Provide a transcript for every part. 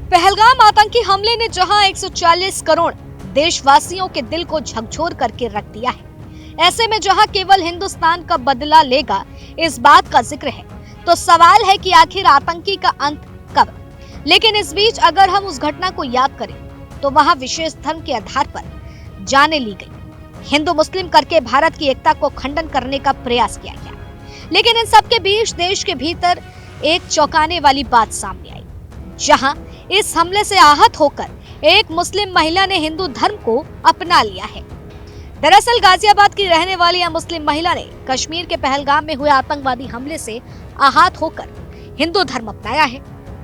पहलगाम आतंकी हमले ने जहां 140 करोड़ देशवासियों के दिल को झकझोर करके रख दिया है, ऐसे में जहां केवल हिंदुस्तान का बदला लेगा इस बात का जिक्र है, तो सवाल है कि आखिर आतंकी का अंत कब। लेकिन इस बीच अगर हम उस घटना को याद करें तो वहां विशेष धर्म के आधार पर जाने ली गई, हिंदू मुस्लिम करके भारत की एकता को खंडन करने का प्रयास किया गया। लेकिन इन सब के बीच देश के भीतर एक चौंकाने वाली बात सामने आई, जहां इस हमले से आहत होकर एक मुस्लिम महिला ने हिंदू धर्म को अपना लिया है। दरअसल गाजियाबाद की रहने वाली यह मुस्लिम महिला ने कश्मीर के पहलगाम में हुए आतंकवादी हमले से आहत होकर हिंदू धर्म अपनाया है,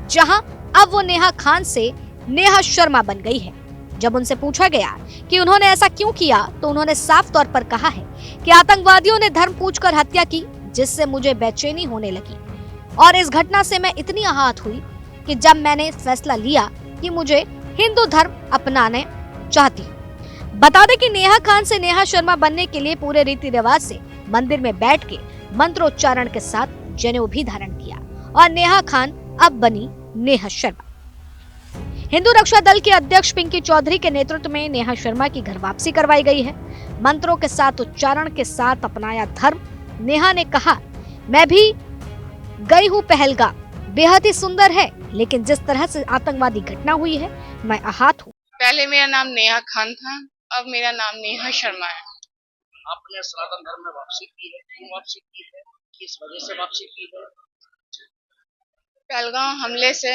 जहां अब वो नेहा खान से नेहा शर्मा बन गई है। जब उनसे पूछा गया कि उन्होंने ऐसा क्यों किया, तो उन्होंने साफ तौर पर कहा है कि आतंकवादियों ने धर्म पूछकर हत्या की, जिससे मुझे बेचैनी होने लगी और इस घटना से मैं इतनी आहत हुई कि जब मैंने फैसला लिया कि मुझे हिंदू धर्म अपनाने चाहती हूँ। बता दें कि नेहा खान से नेहा शर्मा बनने के लिए पूरे रीति रिवाज से मंदिर में बैठ के मंत्रोच्चारण के साथ जनेऊ भी धारण किया और नेहा खान अब बनी नेहा शर्मा। हिंदू रक्षा दल के अध्यक्ष पिंकी चौधरी के नेतृत्व में नेहा शर्मा की घर वापसी करवाई गई है। मंत्रों के साथ उच्चारण के साथ अपनाया धर्म। नेहा ने कहा, मैं भी गई हूँ पहलगाम, बेहद ही सुंदर है, लेकिन जिस तरह से आतंकवादी घटना हुई है मैं आहत हूँ। पहले मेरा नाम नेहा खान था, अब मेरा नाम नेहा शर्मा है। आपने सनातन धर्म में वापसी की है, क्यों वापसी की है, किस वजह से वापसी की है? पहलगाम हमले से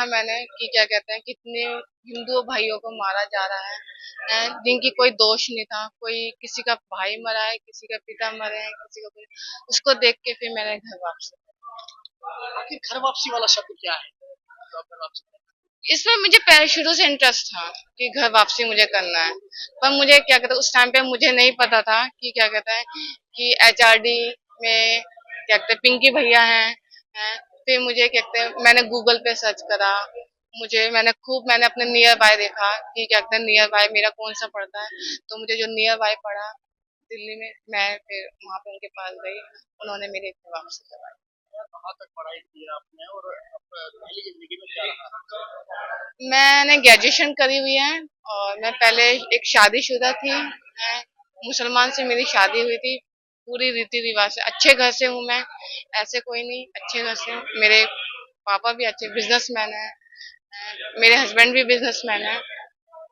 मैंने कि क्या कहते हैं, कितने हिंदू भाइयों को मारा जा रहा है, जिनकी कोई दोष नहीं था। कोई किसी का भाई मरा है, किसी का पिता मरे हैं, किसी का उसको देख के फिर मैंने घर वापसी। आखिर घर वापसी वाला शब्द क्या है? इसमें मुझे शुरू से इंटरेस्ट था कि घर वापसी मुझे करना है, पर मुझे क्या कहते हैं, उस टाइम पे मुझे नहीं पता था कि क्या कहते हैं कि HRD में क्या कहते हैं पिंकी भैया हैं। फिर मुझे क्या कहते हैं, मैंने गूगल पे सर्च करा, मैंने अपने नियर बाय देखा कि क्या कहते हैं नियर बाय मेरा कौन सा पड़ता है, तो मुझे जो नियर बाय पड़ा दिल्ली में, मैं फिर वहाँ पे उनके पास गई, उन्होंने मेरी वापसी करवाई। कहाँ तक पढ़ाई की आपने और पहली जिंदगी में क्या रहा? मैंने ग्रेजुएशन करी हुई है और मैं पहले एक शादीशुदा थी। मुसलमान से मेरी शादी हुई थी, पूरी रीति रिवाज से। अच्छे घर से हूँ मैं, ऐसे कोई नहीं, अच्छे घर से। मेरे पापा भी अच्छे बिजनेसमैन है, मेरे हस्बैंड भी बिजनेसमैन है,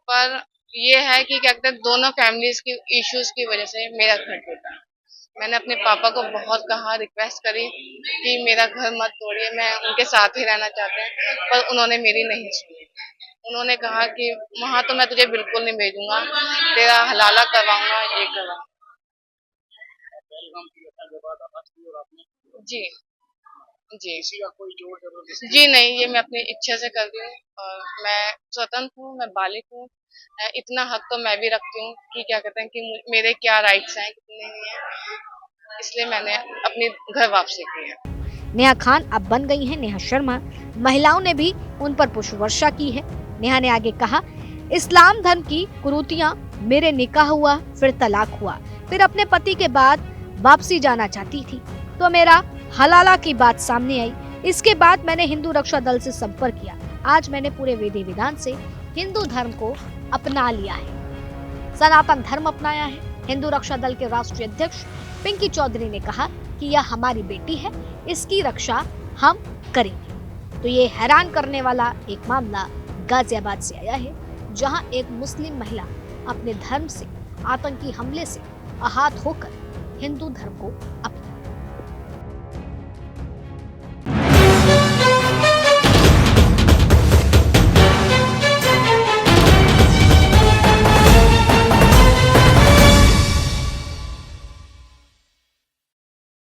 पर ये है कि क्या कहते हैं दोनों फैमिलीज की इश्यूज की वजह से मेरा घर टूटा। मैंने अपने पापा को बहुत कहा, रिक्वेस्ट करी कि मेरा घर मत तोड़िए, मैं उनके साथ ही रहना चाहते हैं, पर उन्होंने मेरी नहीं सुनी। उन्होंने कहा कि वहां तो मैं तुझे बिल्कुल नहीं भेजूंगा, तेरा हलाला करवाऊंगा, ये करवाऊंगा। जी जी किसी का कोई जोर जबरदस्ती? जी नहीं, ये मैं अपनी इच्छा से कर रही हूँ और मैं स्वतंत्र हूँ, मैं बालिक हूँ। इतना हक तो मैं भी रखती हूँ कि क्या कहते हैं कि मेरे क्या राइट्स हैं, कितने नहीं है, इसलिए मैंने अपनी घर वापसी की है। नेहा खान अब बन गई हैं नेहा शर्मा। महिलाओं ने भी उन पर पुष्प वर्षा की है। नेहा ने आगे कहा, इस्लाम धर्म की कुरीतियां, मेरे निकाह हुआ, फिर तलाक हुआ, फिर अपने पति के बाद वापसी जाना चाहती थी, तो मेरा हलाला की बात सामने आई। इसके बाद मैंने हिंदू रक्षा दल से संपर्क किया। आज मैंने पूरे विधि विधान से हिंदू धर्म को अपना लिया है, सनातन धर्म अपनाया है। हिंदू रक्षा दल के राष्ट्रीय अध्यक्ष पिंकी चौधरी ने कहा कि यह हमारी बेटी है, इसकी रक्षा हम करेंगे। तो ये हैरान करने वाला एक मामला गाजियाबाद से आया है, जहां एक मुस्लिम महिला अपने धर्म से आतंकी हमले से आहत होकर हिंदू धर्म को